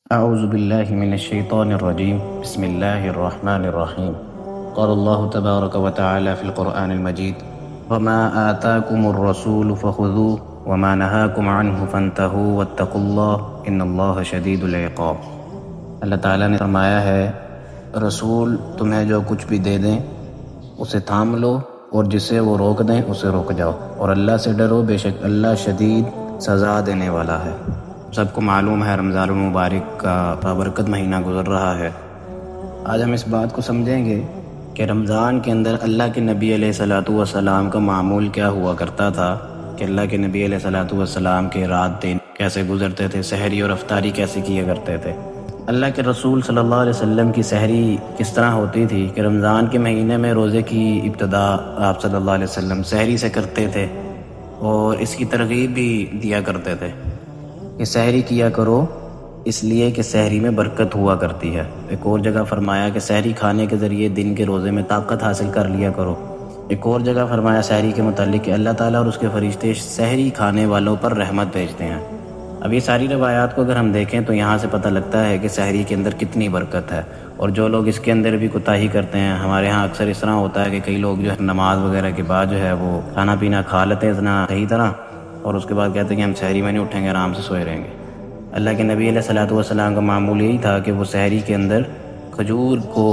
أعوذ بالله من الشيطان الرجيم بسم الله الرحمن الرحيم قال الله تبارك وتعالى في القرآن المجيد وما آتاكم الرسول فخذوه وما نهاكم عنه فانتهوا واتقوا الله إن الله شديد العقاب۔ اللہ تعالیٰ نے فرمایا ہے رسول تمہیں جو کچھ بھی دے دیں اسے تھام لو اور جسے وہ روک دیں اسے روک جاؤ، اور اللہ سے ڈرو، بے شک اللہ شدید سزا دینے والا ہے۔ سب کو معلوم ہے رمضان المبارک کا بابرکت مہینہ گزر رہا ہے۔ آج ہم اس بات کو سمجھیں گے کہ رمضان کے اندر اللہ کے نبی علیہ الصلوۃ والسلام کا معمول کیا ہوا کرتا تھا، کہ اللہ کے نبی علیہ الصلوۃ والسلام کے رات دن کیسے گزرتے تھے، سحری اور افطاری کیسے کیا کرتے تھے۔ اللہ کے رسول صلی اللہ علیہ وسلم کی سحری کس طرح ہوتی تھی کہ رمضان کے مہینے میں روزے کی ابتدا آپ صلی اللہ علیہ وسلم سحری سے کرتے تھے، اور اس کی ترغیب بھی دیا کرتے تھے کہ سحری کیا کرو اس لیے کہ سحری میں برکت ہوا کرتی ہے۔ ایک اور جگہ فرمایا کہ سحری کھانے کے ذریعے دن کے روزے میں طاقت حاصل کر لیا کرو۔ ایک اور جگہ فرمایا سحری کے متعلق کہ اللہ تعالیٰ اور اس کے فرشتے سحری کھانے والوں پر رحمت بھیجتے ہیں۔ اب یہ ساری روایات کو اگر ہم دیکھیں تو یہاں سے پتہ لگتا ہے کہ سحری کے اندر کتنی برکت ہے، اور جو لوگ اس کے اندر بھی کوتاہی کرتے ہیں، ہمارے ہاں اکثر اس طرح ہوتا ہے کہ کئی لوگ جو ہے نماز وغیرہ کے بعد جو ہے وہ کھانا پینا کھا لیتے ہیں اتنا صحیح طرح، اور اس کے بعد کہتے ہیں کہ ہم سحری میں نہیں اٹھیں گے، آرام سے سوئے رہیں گے۔ اللہ کے نبی علیہ الصلوۃ والسلام کا معمول یہی تھا کہ وہ سحری کے اندر کھجور کو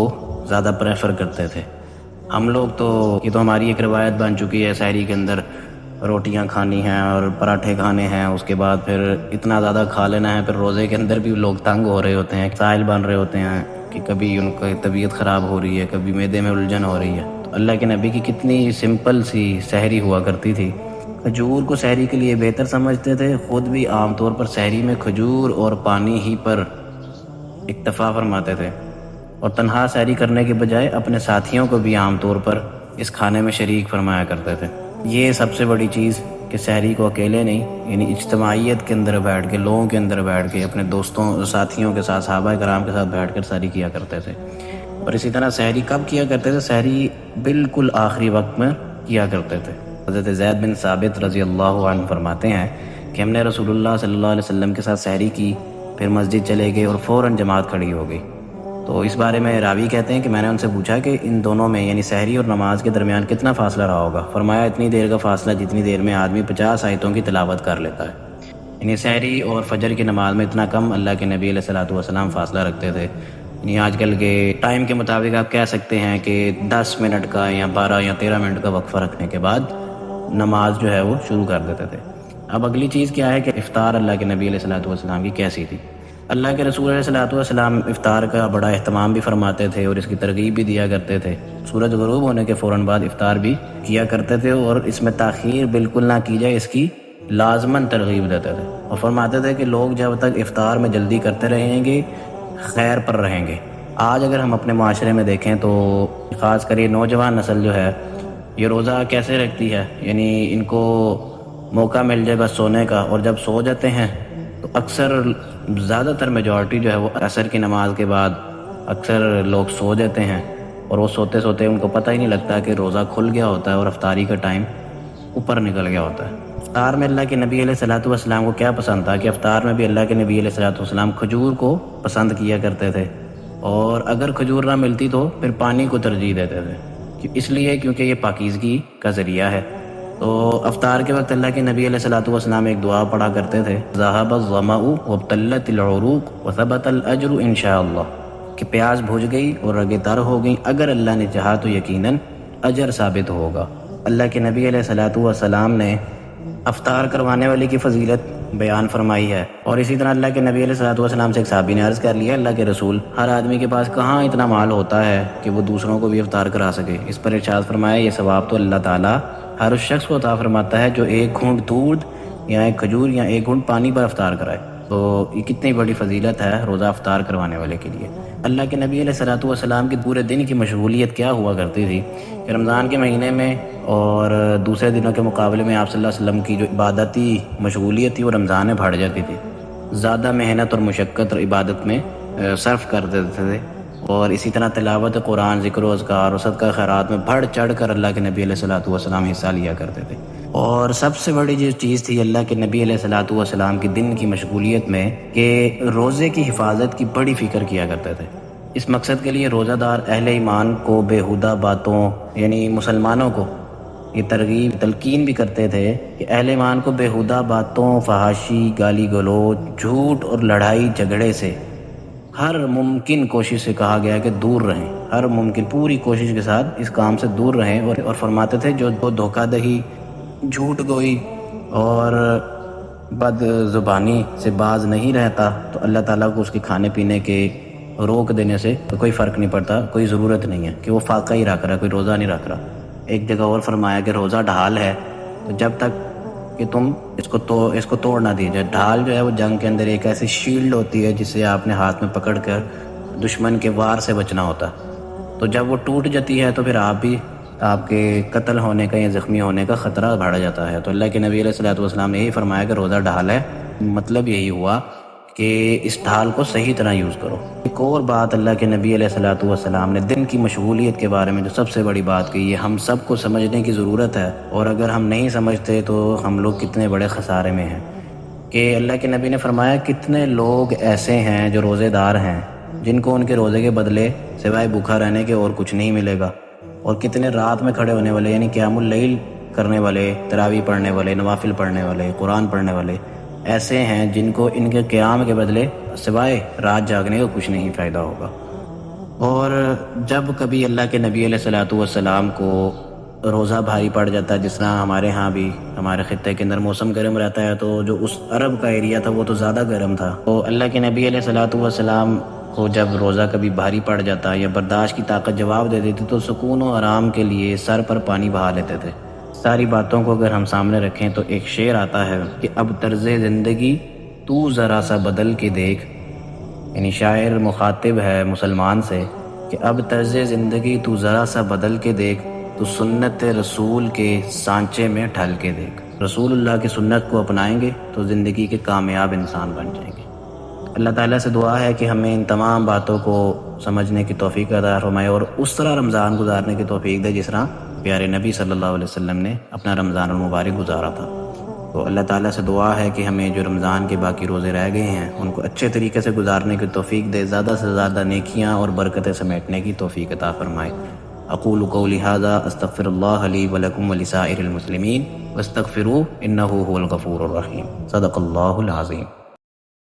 زیادہ پریفر کرتے تھے۔ ہم لوگ تو یہ تو ہماری ایک روایت بن چکی ہے، سحری کے اندر روٹیاں کھانی ہیں اور پراٹھے کھانے ہیں، اس کے بعد پھر اتنا زیادہ کھا لینا ہے، پھر روزے کے اندر بھی لوگ تنگ ہو رہے ہوتے ہیں، سائل بن رہے ہوتے ہیں کہ کبھی ان کی طبیعت خراب ہو رہی ہے، کبھی معدے میں الجھن ہو رہی ہے۔ تو اللہ کے نبی کی کتنی سمپل سی سحری ہوا کرتی تھی۔ کھجور کو سحری کے لیے بہتر سمجھتے تھے، خود بھی عام طور پر سحری میں کھجور اور پانی ہی پر اکتفا فرماتے تھے، اور تنہا سحری کرنے کے بجائے اپنے ساتھیوں کو بھی عام طور پر اس کھانے میں شریک فرمایا کرتے تھے۔ یہ سب سے بڑی چیز کہ سحری کو اکیلے نہیں، یعنی اجتماعیت کے اندر بیٹھ کے، لوگوں کے اندر بیٹھ کے، اپنے دوستوں ساتھیوں کے ساتھ، صحابہ کرام کے ساتھ بیٹھ کر سحری کیا کرتے تھے۔ اور اسی طرح سحری کب کیا کرتے تھے؟ سحری بالکل آخری وقت میں کیا کرتے تھے۔ حضرت زید بن ثابت رضی اللہ عنہ فرماتے ہیں کہ ہم نے رسول اللہ صلی اللہ علیہ وسلم کے ساتھ سحری کی، پھر مسجد چلے گئے اور فوراً جماعت کھڑی ہو گئی۔ تو اس بارے میں راوی کہتے ہیں کہ میں نے ان سے پوچھا کہ ان دونوں میں یعنی سحری اور نماز کے درمیان کتنا فاصلہ رہا ہوگا؟ فرمایا اتنی دیر کا فاصلہ جتنی دیر میں آدمی 50 آیتوں کی تلاوت کر لیتا ہے۔ یعنی سحری اور فجر کی نماز میں اتنا کم اللہ کے نبی علیہ الصلوۃ والسلام فاصلہ رکھتے تھے۔ یعنی آج کل کے ٹائم کے مطابق آپ کہہ سکتے ہیں کہ 10 منٹ کا یا 12 یا 13 منٹ کا وقفہ رکھنے کے بعد نماز جو ہے وہ شروع کر دیتے تھے۔ اب اگلی چیز کیا ہے کہ افطار اللہ کے نبی علیہ الصلوۃ والسلام کی کیسی تھی؟ اللہ کے رسول علیہ الصلوۃ والسلام افطار کا بڑا اہتمام بھی فرماتے تھے اور اس کی ترغیب بھی دیا کرتے تھے۔ سورج غروب ہونے کے فوراً بعد افطار بھی کیا کرتے تھے، اور اس میں تاخیر بالکل نہ کی جائے اس کی لازماً ترغیب دیتے تھے، اور فرماتے تھے کہ لوگ جب تک افطار میں جلدی کرتے رہیں گے خیر پر رہیں گے۔ آج اگر ہم اپنے معاشرے میں دیکھیں تو خاص کر یہ نوجوان نسل جو ہے یہ روزہ کیسے رکھتی ہے، یعنی ان کو موقع مل جائے بس سونے کا، اور جب سو جاتے ہیں تو اکثر زیادہ تر میجورٹی جو ہے وہ عصر کی نماز کے بعد اکثر لوگ سو جاتے ہیں، اور وہ سوتے سوتے ان کو پتہ ہی نہیں لگتا کہ روزہ کھل گیا ہوتا ہے اور افطاری کا ٹائم اوپر نکل گیا ہوتا ہے۔ افطار میں اللہ کے نبی علیہ الصلوۃ والسلام کو کیا پسند تھا کہ افطار میں بھی اللہ کے نبی علیہ الصلوۃ والسلام کھجور کو پسند کیا کرتے تھے، اور اگر کھجور نہ ملتی تو پھر پانی کو ترجیح دیتے تھے، اس لیے کیونکہ یہ پاکیزگی کا ذریعہ ہے۔ تو افطار کے وقت اللہ کے نبی علیہ الصلوۃ والسلام ایک دعا پڑھا کرتے تھے، ذهب الظمأ وابتلت العروق وثبت الاجر ان شاء اللہ، کہ پیاس بجھ گئی اور رگیں تر ہو گئیں، اگر اللہ نے چاہا تو یقیناً اجر ثابت ہوگا۔ اللہ کے نبی علیہ الصلوۃ والسلام نے افطار کروانے والے کی فضیلت بیان فرمائی ہے، اور اسی طرح اللہ کے نبی علیہ الصلوۃ والسلام سے ایک صحابی نے عرض کر لیا، اللہ کے رسول ہر آدمی کے پاس کہاں اتنا مال ہوتا ہے کہ وہ دوسروں کو بھی افطار کرا سکے؟ اس پر ارشاد فرمایا یہ ثواب تو اللہ تعالیٰ ہر اس شخص کو عطا فرماتا ہے جو ایک گھونٹ دودھ یا ایک کھجور یا ایک گھونٹ پانی پر افطار کرائے۔ تو یہ کتنی بڑی فضیلت ہے روزہ افطار کروانے والے کے لیے۔ اللہ کے نبی علیہ الصلوۃ والسلام کی پورے دن کی مشغولیت کیا ہوا کرتی تھی کہ رمضان کے مہینے میں اور دوسرے دنوں کے مقابلے میں آپ صلی اللہ علیہ وسلم کی جو عبادتی مشغولیت تھی وہ رمضان میں بڑھ جاتی تھی، زیادہ محنت اور مشقت اور عبادت میں صرف کر دیتے تھے، اور اسی طرح تلاوت قرآن، ذکر و اذکار اور صدقہ خیرات میں بڑھ چڑھ کر اللہ کے نبی علیہ الصلوۃ والسلام حصہ لیا کرتے تھے۔ اور سب سے بڑی جو چیز تھی اللہ کے نبی علیہ الصلوۃ والسلام کی دن کی مشغولیت میں کہ روزے کی حفاظت کی بڑی فکر کیا کرتے تھے۔ اس مقصد کے لیے روزہ دار اہل ایمان کو بیہودہ باتوں یعنی مسلمانوں کو یہ ترغیب تلقین بھی کرتے تھے کہ اہل ایمان کو بیہودہ باتوں، فحاشی، گالی گلوچ، جھوٹ اور لڑائی جھگڑے سے ہر ممکن کوشش سے کہا گیا کہ دور رہیں، ہر ممکن پوری کوشش کے ساتھ اس کام سے دور رہیں، اور فرماتے تھے جو دھوکہ دہی، جھوٹ گوئی اور بد زبانی سے باز نہیں رہتا تو اللہ تعالیٰ کو اس کے کھانے پینے کے روک دینے سے کوئی فرق نہیں پڑتا، کوئی ضرورت نہیں ہے کہ وہ فاقہ ہی رکھ رہا، کوئی روزہ نہیں رکھ رہا۔ ایک جگہ اور فرمایا کہ روزہ ڈھال ہے، تو جب تک کہ تم اس کو توڑ نہ دیجیے۔ ڈھال جو ہے وہ جنگ کے اندر ایک ایسی شیلڈ ہوتی ہے جسے آپ نے ہاتھ میں پکڑ کر دشمن کے وار سے بچنا ہوتا ہے، تو جب وہ ٹوٹ جاتی ہے تو پھر آپ کے قتل ہونے کا یا زخمی ہونے کا خطرہ بڑھ جاتا ہے۔ تو اللہ کے نبی علیہ الصلوۃ والسلام نے یہی فرمایا کہ روزہ ڈھال ہے، مطلب یہی ہوا کہ اس ڈھال کو صحیح طرح یوز کرو۔ ایک اور بات اللہ کے نبی علیہ الصلوۃ والسلام نے دن کی مشغولیت کے بارے میں جو سب سے بڑی بات کہی ہے، ہم سب کو سمجھنے کی ضرورت ہے، اور اگر ہم نہیں سمجھتے تو ہم لوگ کتنے بڑے خسارے میں ہیں۔ کہ اللہ کے نبی نے فرمایا کتنے لوگ ایسے ہیں جو روزے دار ہیں جن کو ان کے روزے کے بدلے سوائے بھوکا رہنے کے اور کچھ نہیں ملے گا، اور کتنے رات میں کھڑے ہونے والے یعنی قیام اللیل کرنے والے، تراویح پڑھنے والے، نوافل پڑھنے والے، قرآن پڑھنے والے ایسے ہیں جن کو ان کے قیام کے بدلے سوائے رات جاگنے کا کچھ نہیں فائدہ ہوگا۔ اور جب کبھی اللہ کے نبی علیہ الصلوۃ والسلام کو روزہ بھاری پڑ جاتا ہے، جس طرح ہمارے ہاں بھی ہمارے خطے کے اندر موسم گرم رہتا ہے، تو جو اس عرب کا ایریا تھا وہ تو زیادہ گرم تھا، تو اللہ کے نبی علیہ الصلوۃ والسلام کو جب روزہ کبھی بھاری پڑ جاتا یا برداشت کی طاقت جواب دے دیتی تو سکون و آرام کے لیے سر پر پانی بہا لیتے تھے۔ ساری باتوں کو اگر ہم سامنے رکھیں تو ایک شعر آتا ہے کہ اب طرز زندگی تو ذرا سا بدل کے دیکھ، یعنی شاعر مخاطب ہے مسلمان سے کہ اب طرز زندگی تو ذرا سا بدل کے دیکھ، تو سنت رسول کے سانچے میں ڈھل کے دیکھ۔ رسول اللہ کی سنت کو اپنائیں گے تو زندگی کے کامیاب انسان بن جائیں گے۔ اللہ تعالیٰ سے دعا ہے کہ ہمیں ان تمام باتوں کو سمجھنے کی توفیق عطا فرمائے اور اس طرح رمضان گزارنے کی توفیق دے جس طرح پیارے نبی صلی اللہ علیہ وسلم نے اپنا رمضان المبارک گزارا تھا۔ تو اللہ تعالیٰ سے دعا ہے کہ ہمیں جو رمضان کے باقی روزے رہ گئے ہیں ان کو اچھے طریقے سے گزارنے کی توفیق دے، زیادہ سے زیادہ نیکیاں اور برکتیں سمیٹنے کی توفیق عطا فرمائے۔ اقول قولی ھذا استغفر اللہ لی ولکم ولسائر المسلمین واستغفروہ انہ ھو الغفور الرحیم۔ صدق اللہ العظیم۔